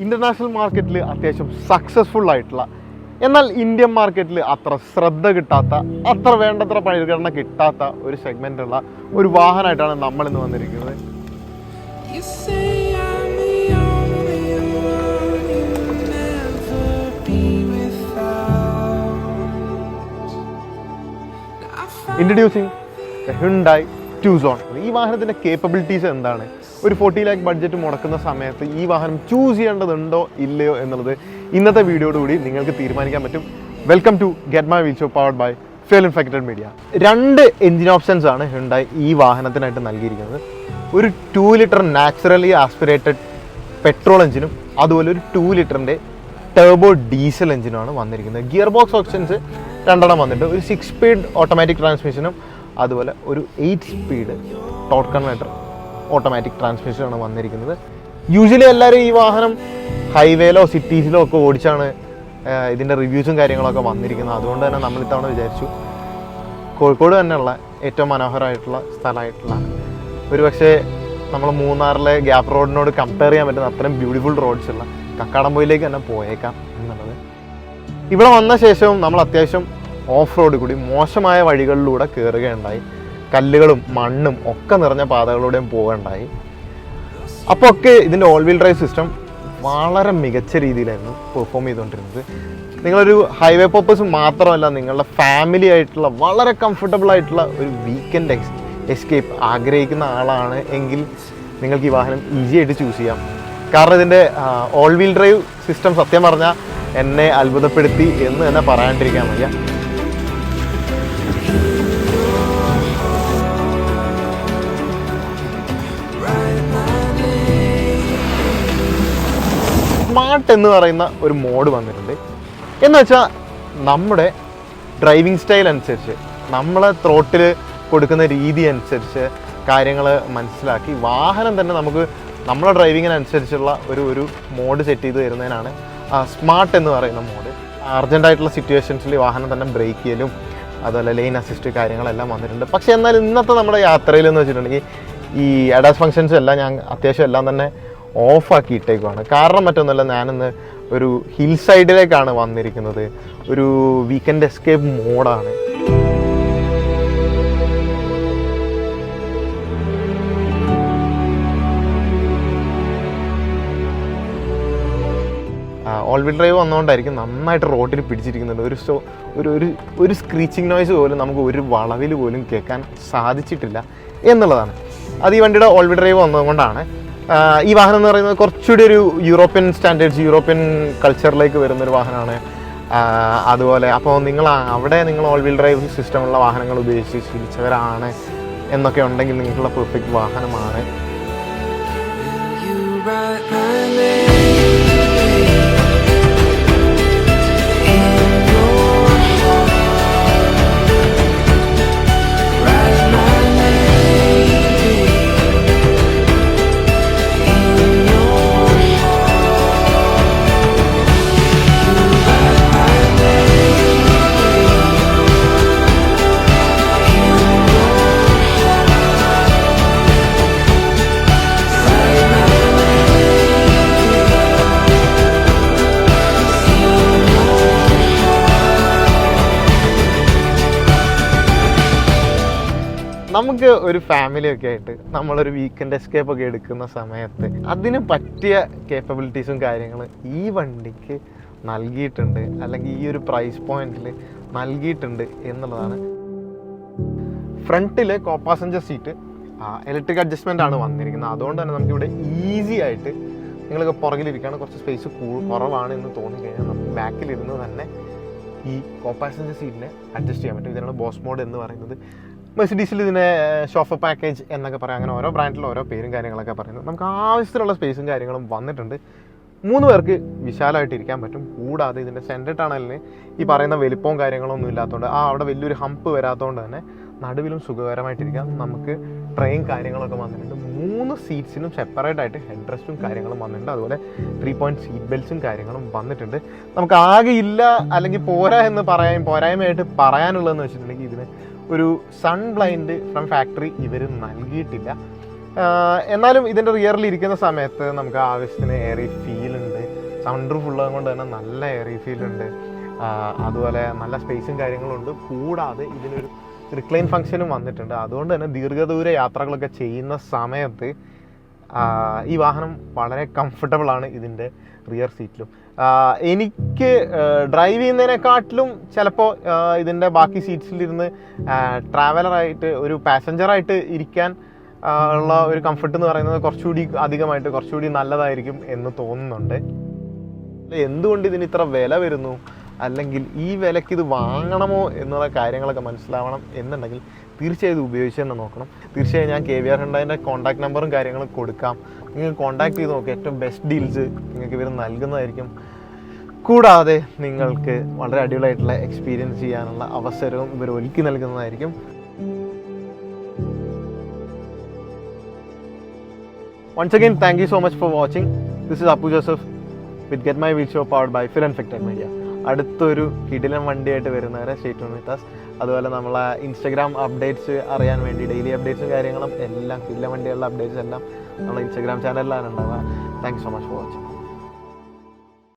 International മാർക്കറ്റിൽ അത്യാവശ്യം successful ആയിട്ടുള്ള, എന്നാൽ ഇന്ത്യൻ മാർക്കറ്റിൽ അത്ര ശ്രദ്ധ കിട്ടാത്ത, അത്ര വേണ്ടത്ര പരിഗണന കിട്ടാത്ത ഒരു സെഗ്മെൻറ്റുള്ള ഒരു വാഹനമായിട്ടാണ് നമ്മളിന്ന് വന്നിരിക്കുന്നത്. Introducing Hyundai Tucson. ഈ വാഹനത്തിൻ്റെ കേപ്പബിലിറ്റീസ് എന്താണ്, ഒരു 40 lakh ബഡ്ജറ്റ് മുടക്കുന്ന സമയത്ത് ഈ വാഹനം ചൂസ് ചെയ്യേണ്ടതുണ്ടോ ഇല്ലയോ എന്നുള്ളത് ഇന്നത്തെ വീഡിയോയോടുകൂടി നിങ്ങൾക്ക് തീരുമാനിക്കാൻ പറ്റും. Welcome to get my wheel show powered by fuel infected media. 2 engine options ആണ് ഹ്യുണ്ടായി ഈ വാഹനത്തിനായിട്ട് നൽകിയിരിക്കുന്നത്. ഒരു 2 ലിറ്റർ നാച്ചുറലി ആസ്പിറേറ്റഡ് പെട്രോൾ എഞ്ചിനും അതുപോലെ ഒരു 2 ലിറ്ററിൻ്റെ ടർബോ ഡീസൽ എഞ്ചിനുമാണ് വന്നിരിക്കുന്നത്. ഗിയർ ബോക്സ് ഓപ്ഷൻസ് 2 വന്നിട്ടുണ്ട്. ഒരു 6 സ്പീഡ് ഓട്ടോമാറ്റിക് ട്രാൻസ്മിഷനും അതുപോലെ ഒരു 8 സ്പീഡ് ടോർക്ക് കൺവേർട്ടർ ഓട്ടോമാറ്റിക് ട്രാൻസ്മിഷനാണ് വന്നിരിക്കുന്നത്. യൂഷ്വലി എല്ലാവരും ഈ വാഹനം ഹൈവേയിലോ സിറ്റീസിലോ ഒക്കെ ഓടിച്ചാണ് ഇതിൻ്റെ റിവ്യൂസും കാര്യങ്ങളൊക്കെ വന്നിരിക്കുന്നത്. അതുകൊണ്ട് തന്നെ നമ്മൾ ഇത്തവണ വിചാരിച്ചു കോഴിക്കോട് തന്നെയുള്ള ഏറ്റവും മനോഹരമായിട്ടുള്ള സ്ഥലമായിട്ടുള്ള, ഒരു പക്ഷേ നമ്മൾ മൂന്നാറിലെ ഗ്യാപ്പ് റോഡിനോട് കമ്പയർ ചെയ്യാൻ പറ്റുന്ന അത്രയും ബ്യൂട്ടിഫുൾ റോഡ്സ് ഉള്ള കക്കാടംപൊയിലേക്ക് തന്നെ പോയേക്കാം എന്നുള്ളത്. ഇവിടെ വന്ന ശേഷവും നമ്മൾ അത്യാവശ്യം ഓഫ് റോഡ് കൂടി മോശമായ വഴികളിലൂടെ കയറുകയുണ്ടായി. കല്ലുകളും മണ്ണും ഒക്കെ നിറഞ്ഞ പാതകളിലൂടെയും പോവുകയുണ്ടായി. അപ്പോൾ ഒക്കെ ഇതിൻ്റെ ഓൾ വീൽ ഡ്രൈവ് സിസ്റ്റം വളരെ മികച്ച രീതിയിലായിരുന്നു പെർഫോം ചെയ്തുകൊണ്ടിരുന്നത്. നിങ്ങളൊരു ഹൈവേ പർപ്പസ് മാത്രമല്ല, നിങ്ങളുടെ ഫാമിലി ആയിട്ടുള്ള വളരെ കംഫർട്ടബിൾ ആയിട്ടുള്ള ഒരു വീക്കെൻഡ് എസ്കേപ്പ് ആഗ്രഹിക്കുന്ന ആളാണ് എങ്കിൽ നിങ്ങൾക്ക് ഈ വാഹനം ഈസി ആയിട്ട് ചൂസ് ചെയ്യാം. കാരണം ഇതിൻ്റെ ഓൾ വീൽ ഡ്രൈവ് സിസ്റ്റം സത്യം പറഞ്ഞാൽ എന്നെ അത്ഭുതപ്പെടുത്തി എന്ന് തന്നെ പറയാണ്ടിരിക്കാൻ വയ്യ. സ്മാർട്ട് എന്ന് പറയുന്ന ഒരു മോഡ് വന്നിട്ടുണ്ട്. എന്ന് വെച്ചാൽ നമ്മുടെ ഡ്രൈവിംഗ് സ്റ്റൈൽ അനുസരിച്ച്, നമ്മളെ ത്രോട്ടിൽ കൊടുക്കുന്ന രീതി അനുസരിച്ച് കാര്യങ്ങൾ മനസ്സിലാക്കി വാഹനം തന്നെ നമുക്ക് നമ്മളെ ഡ്രൈവിങ്ങിനനുസരിച്ചുള്ള ഒരു മോഡ് സെറ്റ് ചെയ്ത് തരുന്നതിനാണ് സ്മാർട്ട് എന്ന് പറയുന്ന മോഡ്. അർജൻറ്റായിട്ടുള്ള സിറ്റുവേഷൻസിൽ വാഹനം തന്നെ ബ്രേക്ക് ചെയ്യലും അതുപോലെ ലെയിൻ അസിസ്റ്റ് കാര്യങ്ങളെല്ലാം വന്നിട്ടുണ്ട്. പക്ഷേ എന്നാൽ ഇന്നത്തെ നമ്മുടെ യാത്രയിൽ എന്ന് വെച്ചിട്ടുണ്ടെങ്കിൽ ഈ അഡാസ് ഫങ്ഷൻസ് എല്ലാം ഞാൻ അത്യാവശ്യം എല്ലാം തന്നെ ഓഫാക്കി ഇട്ടേക്കുവാണ്. കാരണം മറ്റൊന്നുമല്ല, ഞാനിന്ന് ഒരു ഹിൽ സൈഡിലേക്കാണ് വന്നിരിക്കുന്നത്. ഒരു വീക്കെൻഡ് എസ്കേപ്പ് മോഡാണ്. ഓൾ വീൽ ഡ്രൈവ് വന്നുകൊണ്ടായിരിക്കും നന്നായിട്ട് റോഡിൽ പിടിച്ചിരിക്കുന്നുണ്ട്. ഒരു സ്ക്രീച്ചിങ് നോയ്സ് പോലും നമുക്ക് ഒരു വളവിൽ പോലും കേൾക്കാൻ സാധിച്ചിട്ടില്ല എന്നുള്ളതാണ്. അത് ഈ വണ്ടിയുടെ ഓൾ വീൽ ഡ്രൈവ് വന്നതുകൊണ്ടാണ്. ഈ വാഹനം എന്ന് പറയുന്നത് കുറച്ചുകൂടി ഒരു യൂറോപ്യൻ സ്റ്റാൻഡേർഡ്സ്, യൂറോപ്യൻ കൾച്ചറിലേക്ക് വരുന്നൊരു വാഹനമാണ്. അതുപോലെ അപ്പോൾ നിങ്ങൾ ഓൾ വീൽ ഡ്രൈവ് സിസ്റ്റമുള്ള വാഹനങ്ങൾ ഉപയോഗിച്ച് ശീലിച്ചവരാണ് എന്നൊക്കെ ഉണ്ടെങ്കിൽ നിങ്ങൾക്കുള്ള പെർഫെക്റ്റ് വാഹനമാണ്. നമുക്ക് ഒരു ഫാമിലിയൊക്കെ ആയിട്ട് നമ്മളൊരു വീക്കെൻഡ് എസ്കേപ്പ് ഒക്കെ എടുക്കുന്ന സമയത്ത് അതിന് പറ്റിയ കേപ്പബിലിറ്റീസും കാര്യങ്ങളും ഈ വണ്ടിക്ക് നൽകിയിട്ടുണ്ട്, അല്ലെങ്കിൽ ഈ ഒരു പ്രൈസ് പോയിന്റിൽ നൽകിയിട്ടുണ്ട് എന്നുള്ളതാണ്. ഫ്രണ്ടിൽ കോ പാസഞ്ചർ സീറ്റ് ഇലക്ട്രിക് അഡ്ജസ്റ്റ്മെൻ്റ് ആണ് വന്നിരിക്കുന്നത്. അതുകൊണ്ട് തന്നെ നമുക്കിവിടെ ഈസി ആയിട്ട്, നിങ്ങൾക്ക് പുറകിലിരിക്കുകയാണ് കുറച്ച് സ്പേസ് കുറവാണ് എന്ന് തോന്നിക്കഴിഞ്ഞാൽ നമുക്ക് ബാക്കിലിരുന്ന് തന്നെ ഈ കോ പാസഞ്ചർ സീറ്റിനെ അഡ്ജസ്റ്റ് ചെയ്യാൻ പറ്റും. ഇതിനാണ് ബോസ് മോഡ് എന്ന് പറയുന്നത്. മെഴ്സിഡീസിൽ ഇതിനെ ഷോഫർ പാക്കേജ് എന്നൊക്കെ പറയാം. അങ്ങനെ ഓരോ ബ്രാൻഡിലും ഓരോ പേരും കാര്യങ്ങളൊക്കെ പറയുന്നത്. നമുക്ക് ആവശ്യത്തിനുള്ള സ്പേസും കാര്യങ്ങളും വന്നിട്ടുണ്ട്. 3 പേർക്ക് വിശാലമായിട്ട് ഇരിക്കാൻ പറ്റും. കൂടാതെ ഇതിൻ്റെ സെൻറ്റർ ടണലിന് ഈ പറയുന്ന വലിപ്പവും കാര്യങ്ങളൊന്നും ഇല്ലാത്തതുകൊണ്ട്, അവിടെ വലിയൊരു ഹമ്പ് വരാത്തതുകൊണ്ട് തന്നെ നടുവിലും സുഖകരമായിട്ടിരിക്കാം. നമുക്ക് ട്രെയിൻ കാര്യങ്ങളൊക്കെ വന്നിട്ടുണ്ട്. 3 സീറ്റ്സിനും സെപ്പറേറ്റ് ആയിട്ട് ഹെഡ് റെസ്റ്റും കാര്യങ്ങളും വന്നിട്ടുണ്ട്. അതുപോലെ 3 പോയിൻറ്റ് സീറ്റ് ബെൽറ്റ്സും കാര്യങ്ങളും വന്നിട്ടുണ്ട്. നമുക്ക് ആകെ ഇല്ല അല്ലെങ്കിൽ പോരാ എന്ന് പോരായ്മയായിട്ട് പറയാനുള്ളതെന്ന് വെച്ചിട്ടുണ്ടെങ്കിൽ ഇതിന് ഒരു സൺ ബ്ലൈൻഡ് ഫ്രം ഫാക്ടറി ഇവർ നൽകിയിട്ടില്ല. എന്നാലും ഇതിൻ്റെ റിയറിൽ ഇരിക്കുന്ന സമയത്ത് നമുക്ക് ആവശ്യത്തിന് ഏറെ ഫീലുണ്ട്. സൺ റൂഫ് ഉള്ളത് കൊണ്ട് തന്നെ നല്ല എയറി ഫീൽ ഉണ്ട്. അതുപോലെ നല്ല സ്പേസും കാര്യങ്ങളുണ്ട്. കൂടാതെ ഇതിനൊരു റിക്ലൈൻ ഫംഗ്ഷനും വന്നിട്ടുണ്ട്. അതുകൊണ്ട് തന്നെ ദീർഘദൂര യാത്രകളൊക്കെ ചെയ്യുന്ന സമയത്ത് ഈ വാഹനം വളരെ കംഫർട്ടബിളാണ് ഇതിൻ്റെ റിയർ സീറ്റിലും. എനിക്ക് ഡ്രൈവ് ചെയ്യുന്നതിനെക്കാട്ടിലും ചിലപ്പോൾ ഇതിൻ്റെ ബാക്കി സീറ്റ്സിലിരുന്ന് ട്രാവലറായിട്ട് ഒരു പാസഞ്ചറായിട്ട് ഇരിക്കാൻ ഉള്ള ഒരു കംഫർട്ട് എന്ന് പറയുന്നത് കുറച്ചുകൂടി നല്ലതായിരിക്കും എന്ന് തോന്നുന്നുണ്ട്. എന്തുകൊണ്ട് ഇതിന് ഇത്ര വില വരുന്നു, അല്ലെങ്കിൽ ഈ വിലയ്ക്ക് ഇത് വാങ്ങണമോ എന്നുള്ള കാര്യങ്ങളൊക്കെ മനസ്സിലാവണം എന്നുണ്ടെങ്കിൽ തീർച്ചയായും ഉപയോഗിച്ച് തന്നെ നോക്കണം. തീർച്ചയായും ഞാൻ KVR Hyundaiൻ്റെ കോൺടാക്ട് നമ്പറും കാര്യങ്ങളും കൊടുക്കാം. നിങ്ങൾ കോൺടാക്ട് ചെയ്ത് നോക്കുക. ഏറ്റവും ബെസ്റ്റ് ഡീൽസ് നിങ്ങൾക്ക് ഇവർ നൽകുന്നതായിരിക്കും. കൂടാതെ നിങ്ങൾക്ക് വളരെ അടിപൊളിയായിട്ടുള്ള എക്സ്പീരിയൻസ് ചെയ്യാനുള്ള അവസരവും ഇവർ ഒരുക്കി നൽകുന്നതായിരിക്കും. Once again, thank you so much for watching. This is Apu Joseph with Get My Wheel Show powered by Phil and Fictech Media. അടുത്തൊരു കിടിലൻ വണ്ടിയായിട്ട് വരുന്നവരെ സ്റ്റേ ട്യൂൺ വിത്ത് us. അതുപോലെ നമ്മളെ ഇൻസ്റ്റഗ്രാം അപ്ഡേറ്റ്സ് അറിയാൻ വേണ്ടി ഡെയിലി അപ്ഡേറ്റ്സും കാര്യങ്ങളും എല്ലാം കിടിലൻ വണ്ടികളുടെ അപ്ഡേറ്റ്സ് എല്ലാം നമ്മളെ ഇൻസ്റ്റഗ്രാം ചാനലിലാണ് ഉണ്ടാവുക. Thank you so much for watching.